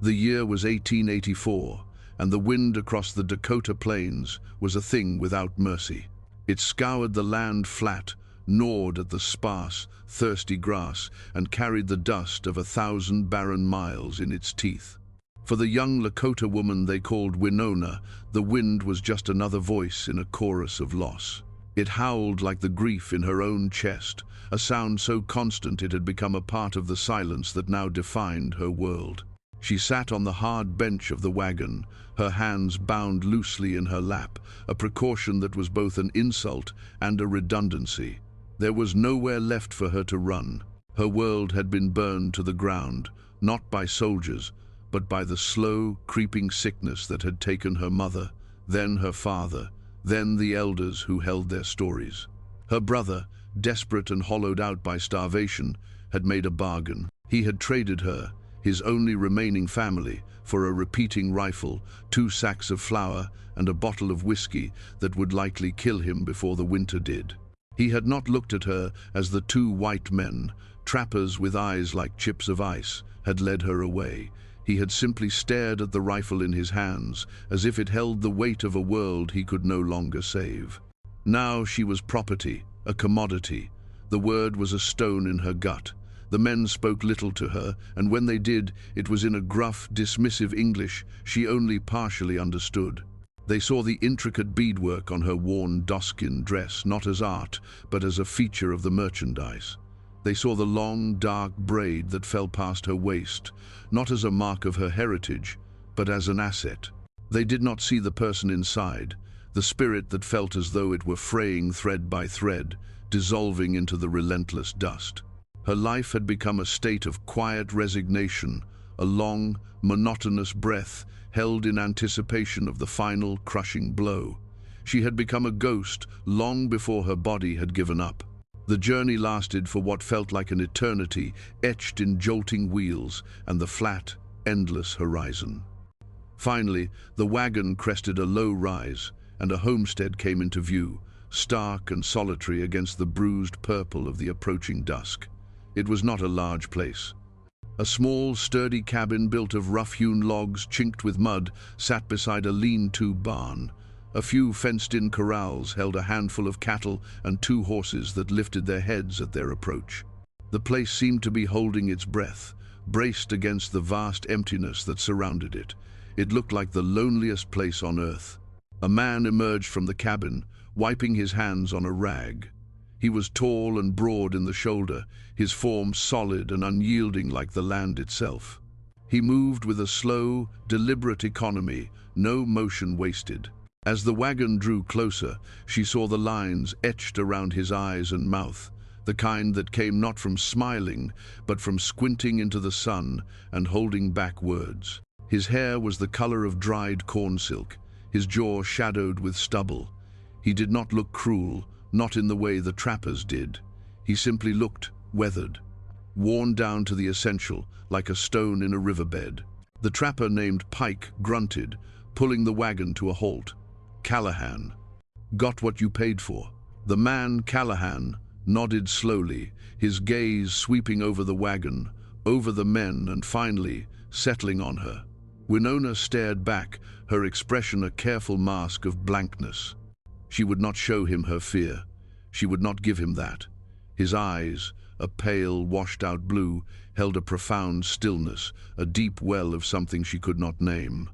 The year was 1884, and the wind across the Dakota plains was a thing without mercy. It scoured the land flat, gnawed at the sparse, thirsty grass, and carried the dust of 1,000 barren miles in its teeth. For the young Lakota woman they called Winona, the wind was just another voice in a chorus of loss. It howled like the grief in her own chest, a sound so constant it had become a part of the silence that now defined her world. She sat on the hard bench of the wagon, her hands bound loosely in her lap, a precaution that was both an insult and a redundancy. There was nowhere left for her to run. Her world had been burned to the ground, not by soldiers, but by the slow, creeping sickness that had taken her mother, then her father, then the elders who held their stories. Her brother, desperate and hollowed out by starvation, had made a bargain. He had traded her, his only remaining family, for a repeating rifle, 2 sacks of flour, and a bottle of whiskey that would likely kill him before the winter did. He had not looked at her as the 2 white men, trappers with eyes like chips of ice, had led her away. He had simply stared at the rifle in his hands, as if it held the weight of a world he could no longer save. Now she was property, a commodity. The word was a stone in her gut. The men spoke little to her, and when they did, it was in a gruff, dismissive English she only partially understood. They saw the intricate beadwork on her worn doskin dress not as art, but as a feature of the merchandise. They saw the long, dark braid that fell past her waist, not as a mark of her heritage, but as an asset. They did not see the person inside, the spirit that felt as though it were fraying thread by thread, dissolving into the relentless dust. Her life had become a state of quiet resignation, a long, monotonous breath held in anticipation of the final, crushing blow. She had become a ghost long before her body had given up. The journey lasted for what felt like an eternity, etched in jolting wheels and the flat, endless horizon. Finally, the wagon crested a low rise, and a homestead came into view, stark and solitary against the bruised purple of the approaching dusk. It was not a large place. A small, sturdy cabin built of rough-hewn logs chinked with mud sat beside a lean-to barn. A few fenced-in corrals held a handful of cattle and 2 horses that lifted their heads at their approach. The place seemed to be holding its breath, braced against the vast emptiness that surrounded it. It looked like the loneliest place on earth. A man emerged from the cabin, wiping his hands on a rag. He was tall and broad in the shoulder, his form solid and unyielding like the land itself. He moved with a slow, deliberate economy, no motion wasted. As the wagon drew closer, she saw the lines etched around his eyes and mouth, the kind that came not from smiling, but from squinting into the sun and holding back words. His hair was the color of dried corn silk, his jaw shadowed with stubble. He did not look cruel, not in the way the trappers did. He simply looked weathered, worn down to the essential, like a stone in a riverbed. The trapper named Pike grunted, pulling the wagon to a halt. "Callahan. Got what you paid for." The man, Callahan, nodded slowly, his gaze sweeping over the wagon, over the men, and finally settling on her. Winona stared back, her expression a careful mask of blankness. She would not show him her fear. She would not give him that. His eyes, a pale, washed-out blue, held a profound stillness, a deep well of something she could not name.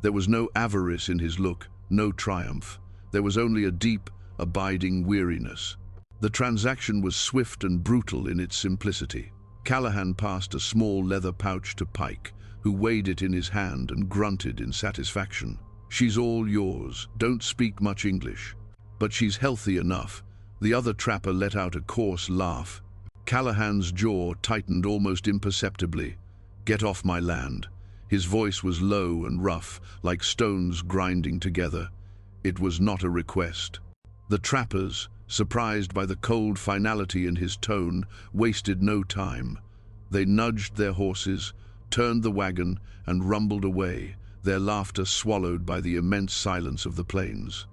There was no avarice in his look, no triumph. There was only a deep, abiding weariness. The transaction was swift and brutal in its simplicity. Callahan passed a small leather pouch to Pike, who weighed it in his hand and grunted in satisfaction. "She's all yours. Don't speak much English. But she's healthy enough." The other trapper let out a coarse laugh. Callahan's jaw tightened almost imperceptibly. "Get off my land." His voice was low and rough, like stones grinding together. It was not a request. The trappers, surprised by the cold finality in his tone, wasted no time. They nudged their horses, turned the wagon, and rumbled away, their laughter swallowed by the immense silence of the plains.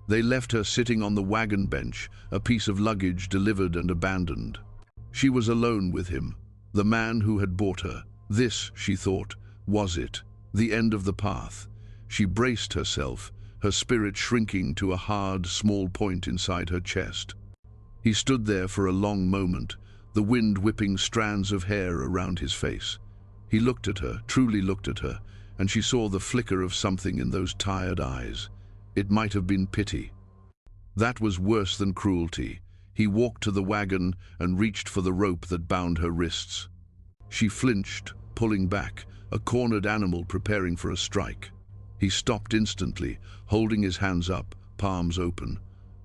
They left her sitting on the wagon bench, a piece of luggage delivered and abandoned. She was alone with him, the man who had bought her. This, she thought, Was it the end of the path? She braced herself, her spirit shrinking to a hard, small point inside her chest. He stood there for a long moment, the wind whipping strands of hair around his face. He looked at her, truly looked at her, and she saw the flicker of something in those tired eyes. It might have been pity. That was worse than cruelty. He walked to the wagon and reached for the rope that bound her wrists. She flinched, pulling back, a cornered animal preparing for a strike. He stopped instantly, holding his hands up, palms open.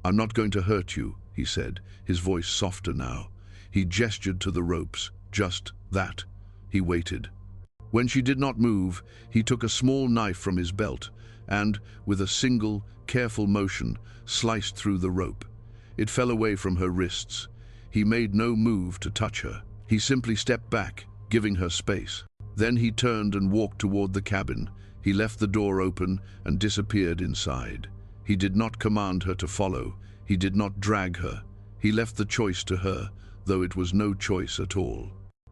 "I'm not going to hurt you," he said, his voice softer now. He gestured to the ropes. Just that. He waited. When she did not move, he took a small knife from his belt and, with a single, careful motion, sliced through the rope. It fell away from her wrists. He made no move to touch her. He simply stepped back, giving her space. Then he turned and walked toward the cabin. He left the door open and disappeared inside. He did not command her to follow. He did not drag her. He left the choice to her, though it was no choice at all.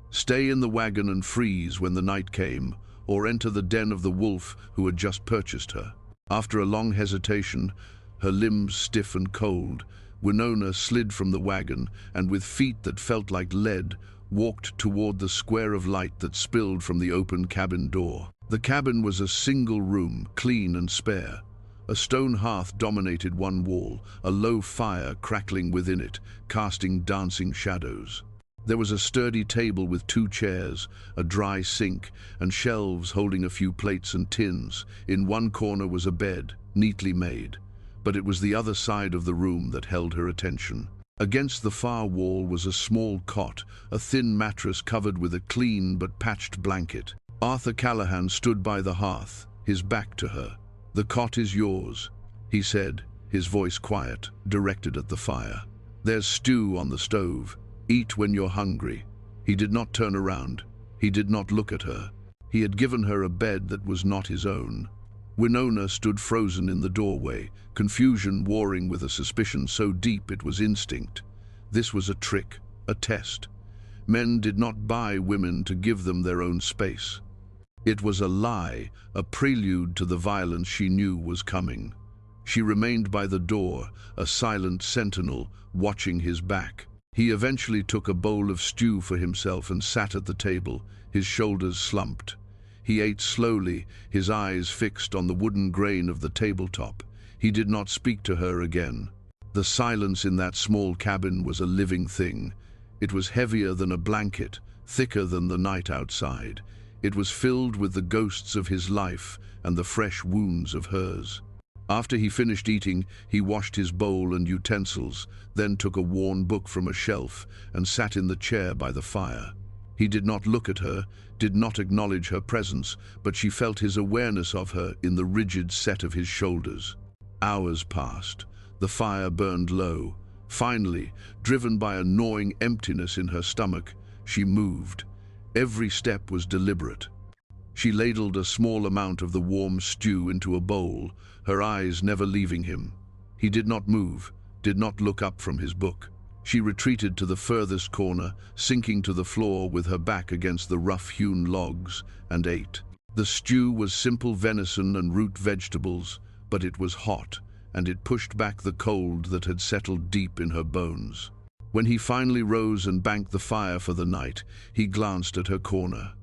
Stay in the wagon and freeze when the night came, or enter the den of the wolf who had just purchased her. After a long hesitation, her limbs stiff and cold, Winona slid from the wagon and, with feet that felt like lead, walked toward the square of light that spilled from the open cabin door. The cabin was a single room, clean and spare. A stone hearth dominated one wall, a low fire crackling within it, casting dancing shadows. There was a sturdy table with 2 chairs, a dry sink, and shelves holding a few plates and tins. In one corner was a bed, neatly made. But it was the other side of the room that held her attention. Against the far wall was a small cot, a thin mattress covered with a clean but patched blanket. Arthur Callahan stood by the hearth, his back to her. "The cot is yours," he said, his voice quiet, directed at the fire. "There's stew on the stove. Eat when you're hungry." He did not turn around. He did not look at her. He had given her a bed that was not his own. Winona stood frozen in the doorway, confusion warring with a suspicion so deep it was instinct. This was a trick, a test. Men did not buy women to give them their own space. It was a lie, a prelude to the violence she knew was coming. She remained by the door, a silent sentinel, watching his back. He eventually took a bowl of stew for himself and sat at the table, his shoulders slumped. He ate slowly, his eyes fixed on the wooden grain of the tabletop. He did not speak to her again. The silence in that small cabin was a living thing. It was heavier than a blanket, thicker than the night outside. It was filled with the ghosts of his life and the fresh wounds of hers. After he finished eating, he washed his bowl and utensils, then took a worn book from a shelf and sat in the chair by the fire. He did not look at her, did not acknowledge her presence, but she felt his awareness of her in the rigid set of his shoulders. Hours passed. The fire burned low. Finally, driven by a gnawing emptiness in her stomach, she moved. Every step was deliberate. She ladled a small amount of the warm stew into a bowl, her eyes never leaving him. He did not move, did not look up from his book. She retreated to the furthest corner, sinking to the floor with her back against the rough-hewn logs, and ate. The stew was simple venison and root vegetables, but it was hot, and it pushed back the cold that had settled deep in her bones. When he finally rose and banked the fire for the night, he glanced at her corner.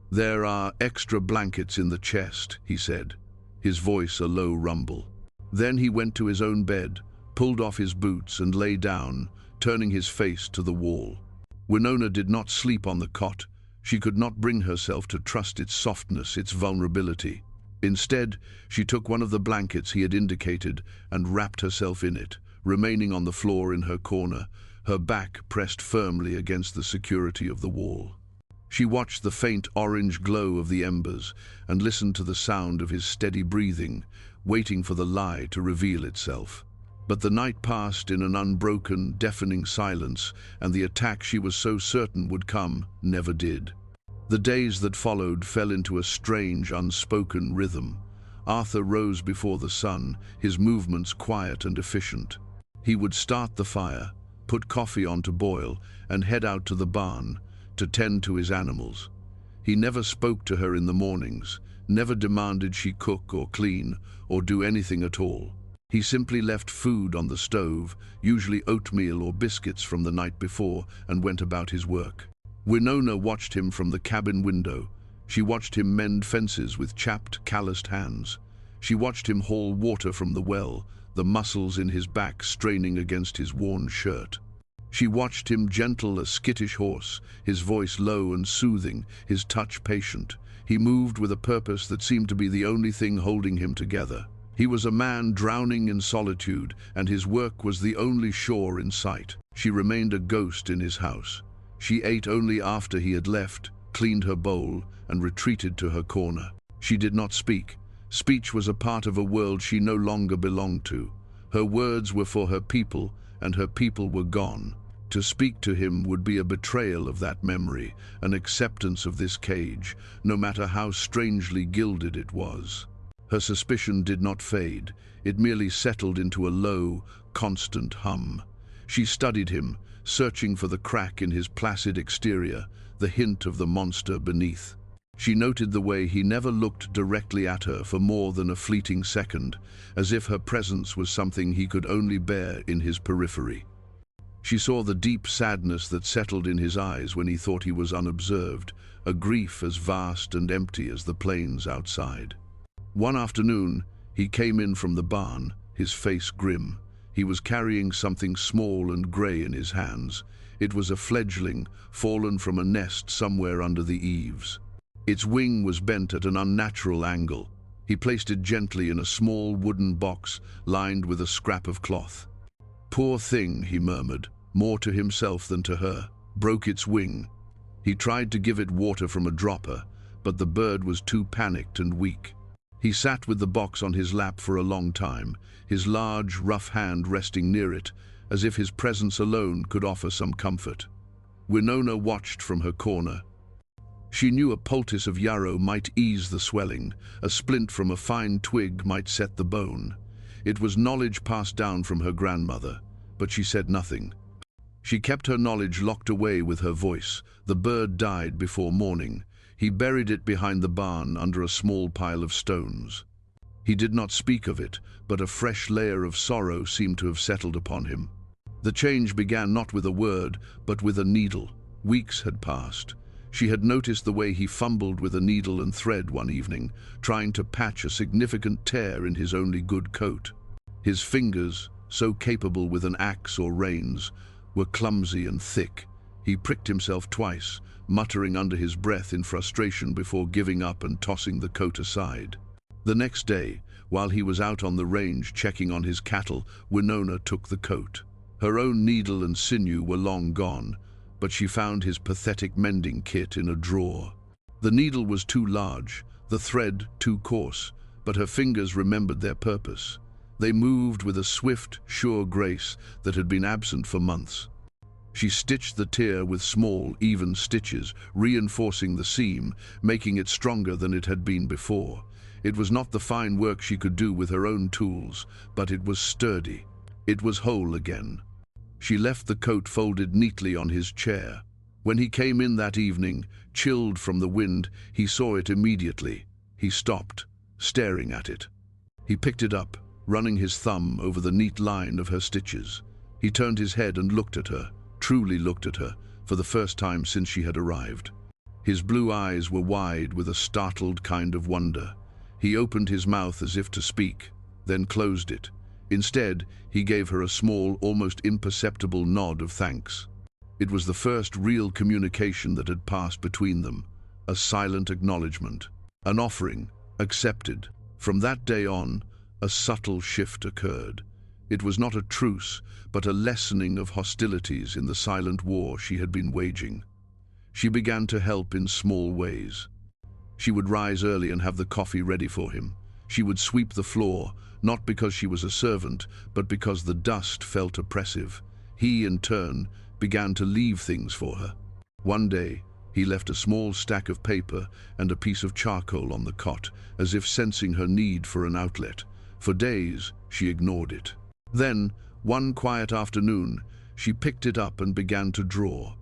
"There are extra blankets in the chest," he said, his voice a low rumble. Then he went to his own bed, pulled off his boots and lay down, turning his face to the wall. Winona did not sleep on the cot. She could not bring herself to trust its softness, its vulnerability. Instead, she took one of the blankets he had indicated and wrapped herself in it, remaining on the floor in her corner, her back pressed firmly against the security of the wall. She watched the faint orange glow of the embers and listened to the sound of his steady breathing, waiting for the lie to reveal itself. But the night passed in an unbroken, deafening silence, and the attack she was so certain would come never did. The days that followed fell into a strange, unspoken rhythm. Arthur rose before the sun, his movements quiet and efficient. He would start the fire, put coffee on to boil, and head out to the barn to tend to his animals. He never spoke to her in the mornings, never demanded she cook or clean or do anything at all. He simply left food on the stove, usually oatmeal or biscuits from the night before, and went about his work. Winona watched him from the cabin window. She watched him mend fences with chapped, calloused hands. She watched him haul water from the well, the muscles in his back straining against his worn shirt. She watched him gentle a skittish horse, his voice low and soothing, his touch patient. He moved with a purpose that seemed to be the only thing holding him together. He was a man drowning in solitude, and his work was the only shore in sight. She remained a ghost in his house. She ate only after he had left, cleaned her bowl, and retreated to her corner. She did not speak. Speech was a part of a world she no longer belonged to. Her words were for her people, and her people were gone. To speak to him would be a betrayal of that memory, an acceptance of this cage, no matter how strangely gilded it was. Her suspicion did not fade. It merely settled into a low, constant hum. She studied him, searching for the crack in his placid exterior, the hint of the monster beneath. She noted the way he never looked directly at her for more than a fleeting second, as if her presence was something he could only bear in his periphery. She saw the deep sadness that settled in his eyes when he thought he was unobserved, a grief as vast and empty as the plains outside. One afternoon, he came in from the barn, his face grim. He was carrying something small and grey in his hands. It was a fledgling, fallen from a nest somewhere under the eaves. Its wing was bent at an unnatural angle. He placed it gently in a small wooden box lined with a scrap of cloth. "Poor thing," he murmured, more to himself than to her. "Broke its wing." He tried to give it water from a dropper, but the bird was too panicked and weak. He sat with the box on his lap for a long time, his large, rough hand resting near it, as if his presence alone could offer some comfort. Winona watched from her corner. She knew a poultice of yarrow might ease the swelling, a splint from a fine twig might set the bone. It was knowledge passed down from her grandmother, but she said nothing. She kept her knowledge locked away with her voice. The bird died before morning. He buried it behind the barn under a small pile of stones. He did not speak of it, but a fresh layer of sorrow seemed to have settled upon him. The change began not with a word, but with a needle. Weeks had passed. She had noticed the way he fumbled with a needle and thread one evening, trying to patch a significant tear in his only good coat. His fingers, so capable with an axe or reins, were clumsy and thick. He pricked himself twice, muttering under his breath in frustration before giving up and tossing the coat aside. The next day, while he was out on the range checking on his cattle, Winona took the coat. Her own needle and sinew were long gone, but she found his pathetic mending kit in a drawer. The needle was too large, the thread too coarse, but her fingers remembered their purpose. They moved with a swift, sure grace that had been absent for months. She stitched the tear with small, even stitches, reinforcing the seam, making it stronger than it had been before. It was not the fine work she could do with her own tools, but it was sturdy. It was whole again. She left the coat folded neatly on his chair. When he came in that evening, chilled from the wind, he saw it immediately. He stopped, staring at it. He picked it up, running his thumb over the neat line of her stitches. He turned his head and looked at her. Truly looked at her, for the first time since she had arrived. His blue eyes were wide with a startled kind of wonder. He opened his mouth as if to speak, then closed it. Instead, he gave her a small, almost imperceptible nod of thanks. It was the first real communication that had passed between them, a silent acknowledgement, an offering, accepted. From that day on, a subtle shift occurred. It was not a truce, but a lessening of hostilities in the silent war she had been waging. She began to help in small ways. She would rise early and have the coffee ready for him. She would sweep the floor, not because she was a servant, but because the dust felt oppressive. He, in turn, began to leave things for her. One day, he left a small stack of paper and a piece of charcoal on the cot, as if sensing her need for an outlet. For days, she ignored it. Then, one quiet afternoon, she picked it up and began to draw.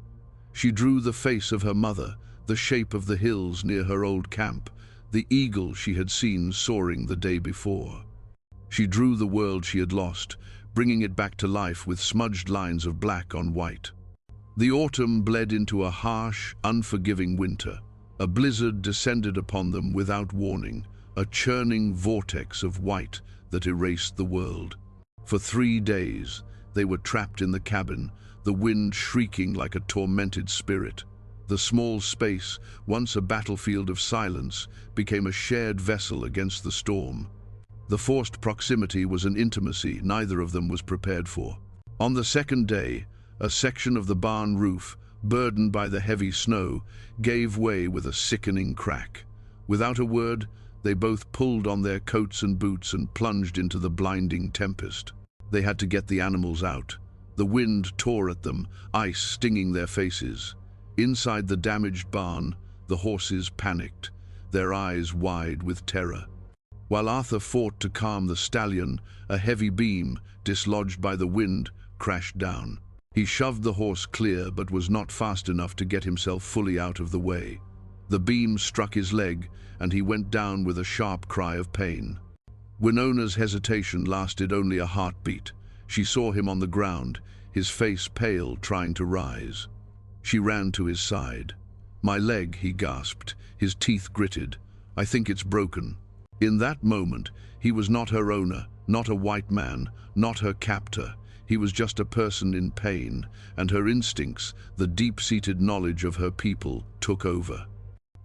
She drew the face of her mother, the shape of the hills near her old camp, the eagle she had seen soaring the day before. She drew the world she had lost, bringing it back to life with smudged lines of black on white. The autumn bled into a harsh, unforgiving winter. A blizzard descended upon them without warning, a churning vortex of white that erased the world. For 3 days, they were trapped in the cabin, the wind shrieking like a tormented spirit. The small space, once a battlefield of silence, became a shared vessel against the storm. The forced proximity was an intimacy neither of them was prepared for. On the second day, a section of the barn roof, burdened by the heavy snow, gave way with a sickening crack. Without a word, they both pulled on their coats and boots and plunged into the blinding tempest. They had to get the animals out. The wind tore at them, ice stinging their faces. Inside the damaged barn, the horses panicked, their eyes wide with terror. While Arthur fought to calm the stallion, a heavy beam, dislodged by the wind, crashed down. He shoved the horse clear but was not fast enough to get himself fully out of the way. The beam struck his leg, and he went down with a sharp cry of pain. Winona's hesitation lasted only a heartbeat. She saw him on the ground, his face pale, trying to rise. She ran to his side. "My leg," he gasped, his teeth gritted. "I think it's broken." In that moment, he was not her owner, not a white man, not her captor. He was just a person in pain, and her instincts, the deep-seated knowledge of her people, took over.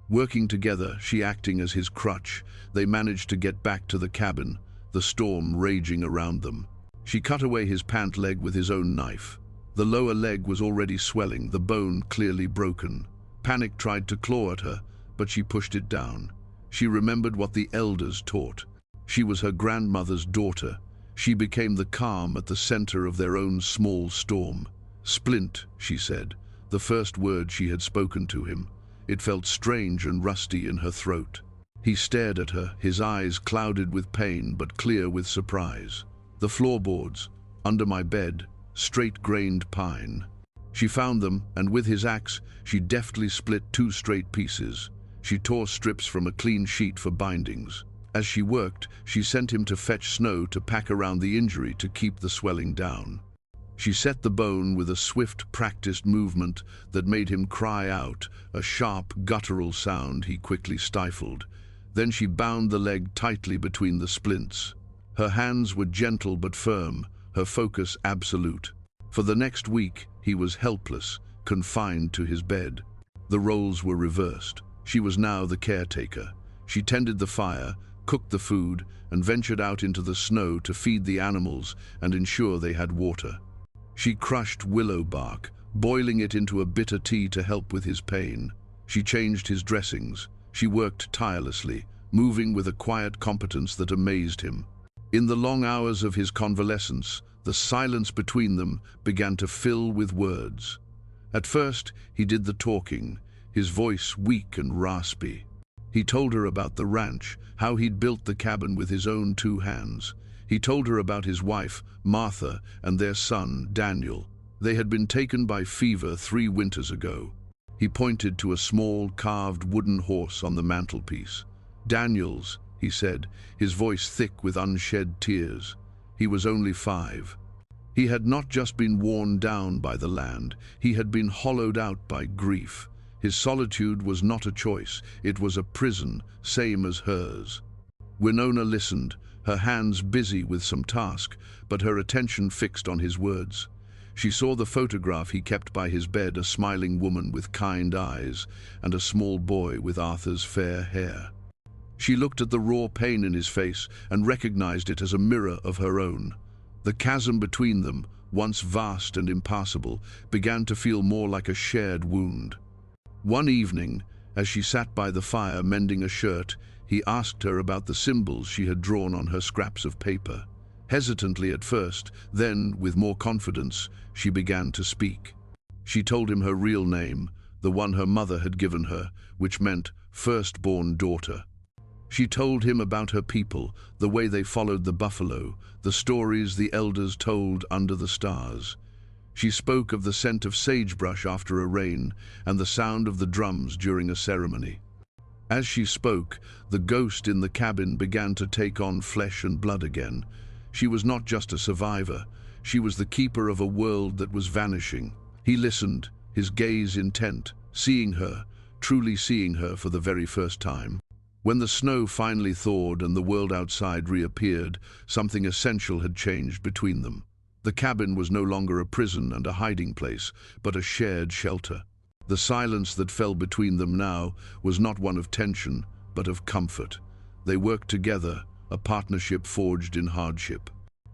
Working together, she acting as his crutch, they managed to get back to the cabin, the storm raging around them. She cut away his pant leg with his own knife. The lower leg was already swelling, the bone clearly broken. Panic tried to claw at her, but she pushed it down. She remembered what the elders taught. She was her grandmother's daughter. She became the calm at the center of their own small storm. "Splint," she said, the first word she had spoken to him. It felt strange and rusty in her throat. He stared at her, his eyes clouded with pain but clear with surprise. "The floorboards, under my bed, straight-grained pine." She found them, and with his axe, she deftly split 2 straight pieces. She tore strips from a clean sheet for bindings. As she worked, she sent him to fetch snow to pack around the injury to keep the swelling down. She set the bone with a swift, practiced movement that made him cry out, a sharp, guttural sound he quickly stifled. Then she bound the leg tightly between the splints. Her hands were gentle but firm, her focus absolute. For the next week, he was helpless, confined to his bed. The roles were reversed. She was now the caretaker. She tended the fire, cooked the food, and ventured out into the snow to feed the animals and ensure they had water. She crushed willow bark, boiling it into a bitter tea to help with his pain. She changed his dressings. She worked tirelessly, moving with a quiet competence that amazed him. In the long hours of his convalescence, the silence between them began to fill with words. At first, he did the talking, his voice weak and raspy. He told her about the ranch, how he'd built the cabin with his own 2 hands. He told her about his wife, Martha, and their son, Daniel. They had been taken by fever 3 winters ago. He pointed to a small, carved wooden horse on the mantelpiece. "Daniel's," he said, his voice thick with unshed tears. He was only 5. He had not just been worn down by the land, he had been hollowed out by grief. His solitude was not a choice, it was a prison, same as hers. Winona listened, her hands busy with some task, but her attention fixed on his words. She saw the photograph he kept by his bed, a smiling woman with kind eyes, and a small boy with Arthur's fair hair. She looked at the raw pain in his face and recognized it as a mirror of her own. The chasm between them, once vast and impassable, began to feel more like a shared wound. One evening, as she sat by the fire mending a shirt, he asked her about the symbols she had drawn on her scraps of paper. Hesitantly at first, then, with more confidence, she began to speak. She told him her real name, the one her mother had given her, which meant firstborn daughter. She told him about her people, the way they followed the buffalo, the stories the elders told under the stars. She spoke of the scent of sagebrush after a rain and the sound of the drums during a ceremony. As she spoke, the ghost in the cabin began to take on flesh and blood again. She was not just a survivor, she was the keeper of a world that was vanishing. He listened, his gaze intent, seeing her, truly seeing her for the very first time. When the snow finally thawed and the world outside reappeared, something essential had changed between them. The cabin was no longer a prison and a hiding place, but a shared shelter. The silence that fell between them now was not one of tension, but of comfort. They worked together, a partnership forged in hardship.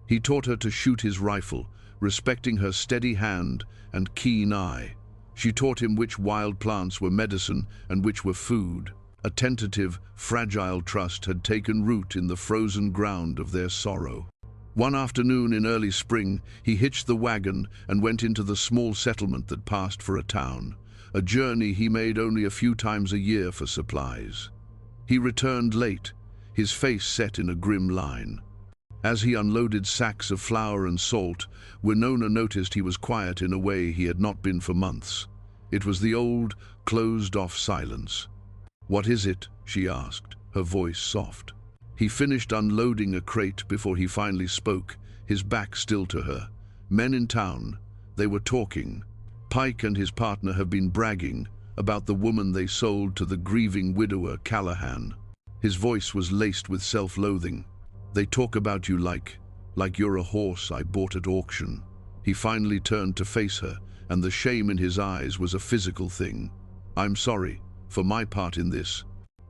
He taught her to shoot his rifle, respecting her steady hand and keen eye. She taught him which wild plants were medicine and which were food. A tentative, fragile trust had taken root in the frozen ground of their sorrow. One afternoon in early spring, he hitched the wagon and went into the small settlement that passed for a town, a journey he made only a few times a year for supplies. He returned late, his face set in a grim line. As he unloaded sacks of flour and salt, Winona noticed he was quiet in a way he had not been for months. It was the old, closed-off silence. "What is it?" she asked, her voice soft. He finished unloading a crate before he finally spoke, his back still to her. "Men in town, they were talking. Pike and his partner have been bragging about the woman they sold to the grieving widower Callahan." His voice was laced with self-loathing. "They talk about you like you're a horse I bought at auction." He finally turned to face her, and the shame in his eyes was a physical thing. "I'm sorry, for my part in this.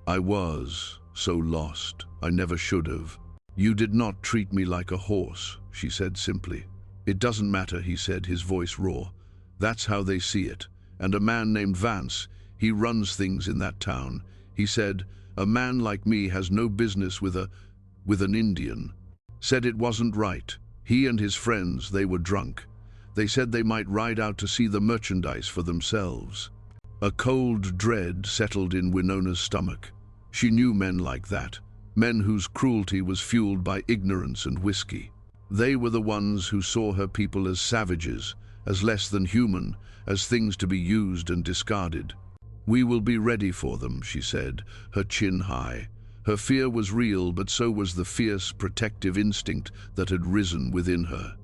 I was so lost. I never should have." "You did not treat me like a horse," she said simply. "It doesn't matter," he said, his voice raw. "That's how they see it. And a man named Vance, he runs things in that town. He said, a man like me has no business with an Indian. Said it wasn't right. He and his friends, they were drunk. They said they might ride out to see the merchandise for themselves." A cold dread settled in Winona's stomach. She knew men like that, men whose cruelty was fueled by ignorance and whiskey. They were the ones who saw her people as savages, as less than human, as things to be used and discarded. "We will be ready for them," she said, her chin high. Her fear was real, but so was the fierce, protective instinct that had risen within her.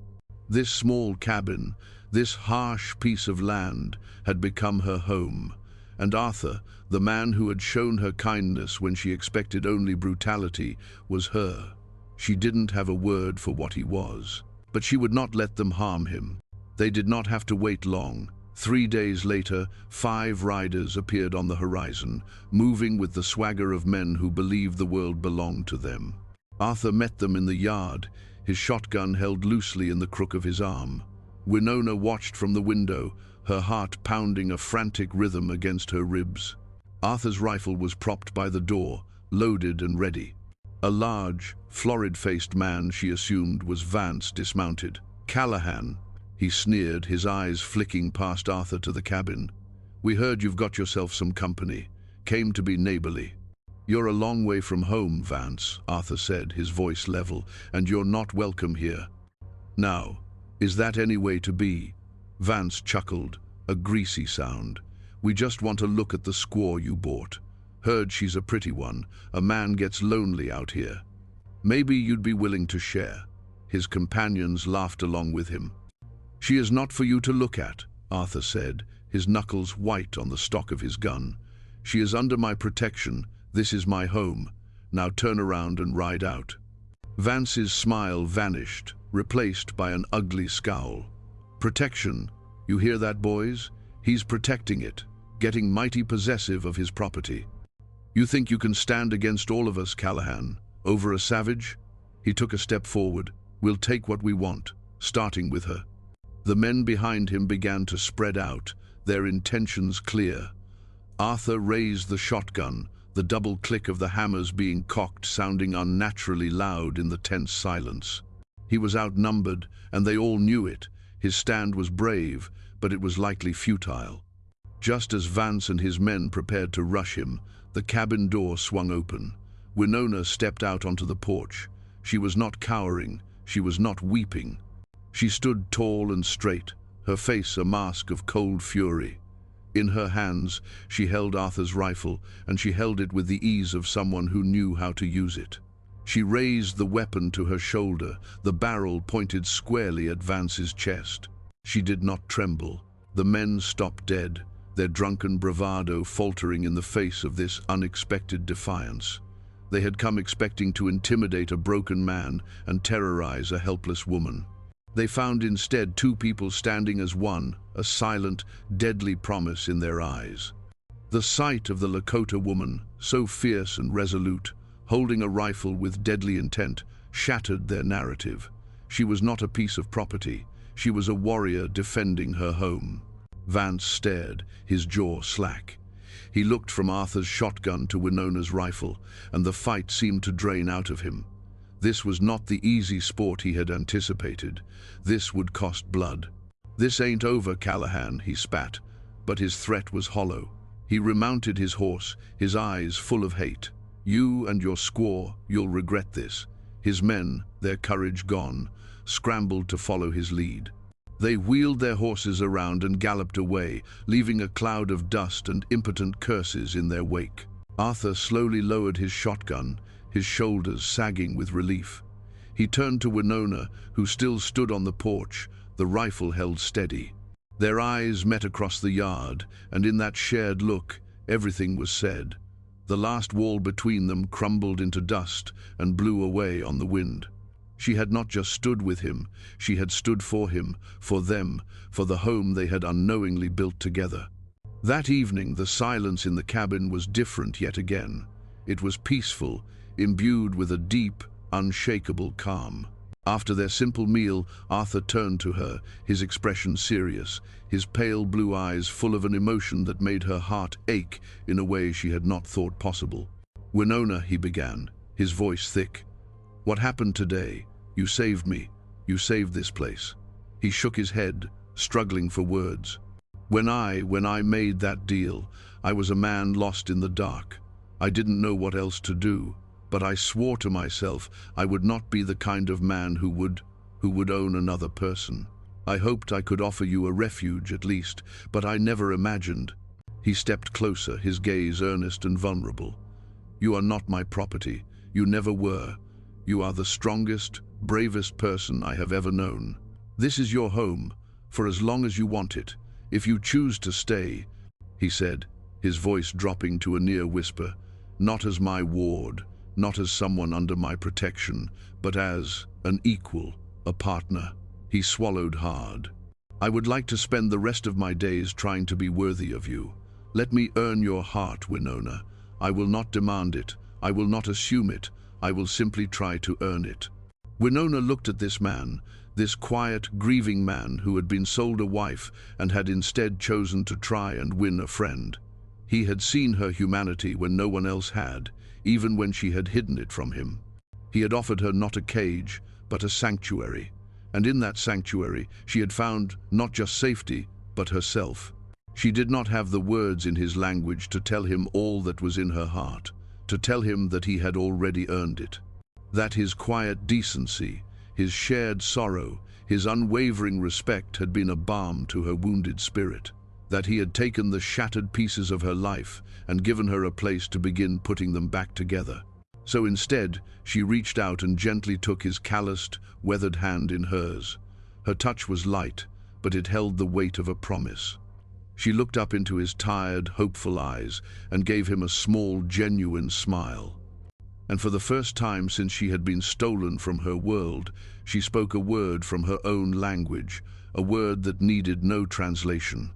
This small cabin, this harsh piece of land, had become her home. And Arthur, the man who had shown her kindness when she expected only brutality, was her. She didn't have a word for what he was, but she would not let them harm him. They did not have to wait long. 3 days later, 5 riders appeared on the horizon, moving with the swagger of men who believed the world belonged to them. Arthur met them in the yard, his shotgun held loosely in the crook of his arm. Winona watched from the window, her heart pounding a frantic rhythm against her ribs. Arthur's rifle was propped by the door, loaded and ready. A large, florid-faced man, she assumed, was Vance, dismounted. "Callahan," he sneered, his eyes flicking past Arthur to the cabin. "We heard you've got yourself some company. Came to be neighborly." "You're a long way from home, Vance," Arthur said, his voice level, "and you're not welcome here." "Now, is that any way to be?" Vance chuckled, a greasy sound. "We just want to look at the squaw you bought. Heard she's a pretty one. A man gets lonely out here. Maybe you'd be willing to share." His companions laughed along with him. "She is not for you to look at," Arthur said, his knuckles white on the stock of his gun. "She is under my protection. This is my home. Now turn around and ride out." Vance's smile vanished, replaced by an ugly scowl. "Protection. You hear that, boys? He's protecting it, getting mighty possessive of his property. You think you can stand against all of us, Callahan, over a savage?" He took a step forward. "We'll take what we want, starting with her." The men behind him began to spread out, their intentions clear. Arthur raised the shotgun, the double click of the hammers being cocked sounding unnaturally loud in the tense silence. He was outnumbered, and they all knew it. His stand was brave, but it was likely futile. Just as Vance and his men prepared to rush him, the cabin door swung open. Winona stepped out onto the porch. She was not cowering, she was not weeping. She stood tall and straight, her face a mask of cold fury. In her hands, she held Arthur's rifle, and she held it with the ease of someone who knew how to use it. She raised the weapon to her shoulder, the barrel pointed squarely at Vance's chest. She did not tremble. The men stopped dead, their drunken bravado faltering in the face of this unexpected defiance. They had come expecting to intimidate a broken man and terrorize a helpless woman. They found instead two people standing as one, a silent, deadly promise in their eyes. The sight of the Lakota woman, so fierce and resolute, holding a rifle with deadly intent, shattered their narrative. She was not a piece of property. She was a warrior defending her home. Vance stared, his jaw slack. He looked from Arthur's shotgun to Winona's rifle, and the fight seemed to drain out of him. This was not the easy sport he had anticipated. This would cost blood. "This ain't over, Callahan," he spat, but his threat was hollow. He remounted his horse, his eyes full of hate. "You and your squaw, you'll regret this." His men, their courage gone, scrambled to follow his lead. They wheeled their horses around and galloped away, leaving a cloud of dust and impotent curses in their wake. Arthur slowly lowered his shotgun, his shoulders sagging with relief. He turned to Winona, who still stood on the porch, the rifle held steady. Their eyes met across the yard, and in that shared look, everything was said. The last wall between them crumbled into dust and blew away on the wind. She had not just stood with him, she had stood for him, for them, for the home they had unknowingly built together. That evening, the silence in the cabin was different yet again. It was peaceful, imbued with a deep, unshakable calm. After their simple meal, Arthur turned to her, his expression serious, his pale blue eyes full of an emotion that made her heart ache in a way she had not thought possible. "Winona," he began, his voice thick. "What happened today? You saved me. You saved this place." He shook his head, struggling for words. When I made that deal, I was a man lost in the dark. I didn't know what else to do, but I swore to myself I would not be the kind of man who would own another person. I hoped I could offer you a refuge at least, but I never imagined." He stepped closer, his gaze earnest and vulnerable. "You are not my property. You never were. You are the strongest, bravest person I have ever known. This is your home, for as long as you want it. If you choose to stay," he said, his voice dropping to a near whisper, "not as my ward, not as someone under my protection, but as an equal, a partner." He swallowed hard. "I would like to spend the rest of my days trying to be worthy of you. Let me earn your heart, Winona. I will not demand it. I will not assume it. I will simply try to earn it." Winona looked at this man, this quiet, grieving man who had been sold a wife and had instead chosen to try and win a friend. He had seen her humanity when no one else had, even when she had hidden it from him. He had offered her not a cage, but a sanctuary. And in that sanctuary, she had found not just safety, but herself. She did not have the words in his language to tell him all that was in her heart, to tell him that he had already earned it. That his quiet decency, his shared sorrow, his unwavering respect had been a balm to her wounded spirit. That he had taken the shattered pieces of her life and given her a place to begin putting them back together. So instead, she reached out and gently took his calloused, weathered hand in hers. Her touch was light, but it held the weight of a promise. She looked up into his tired, hopeful eyes and gave him a small, genuine smile. And for the first time since she had been stolen from her world, she spoke a word from her own language, a word that needed no translation.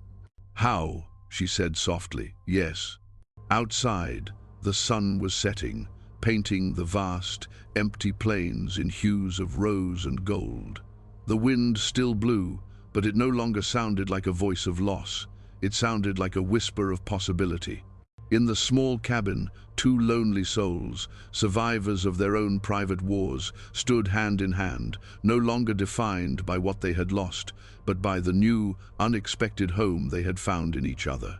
"How?" she said softly. "Yes." Outside, the sun was setting, painting the vast, empty plains in hues of rose and gold. The wind still blew, but it no longer sounded like a voice of loss. It sounded like a whisper of possibility. In the small cabin, two lonely souls, survivors of their own private wars, stood hand in hand, no longer defined by what they had lost, but by the new, unexpected home they had found in each other.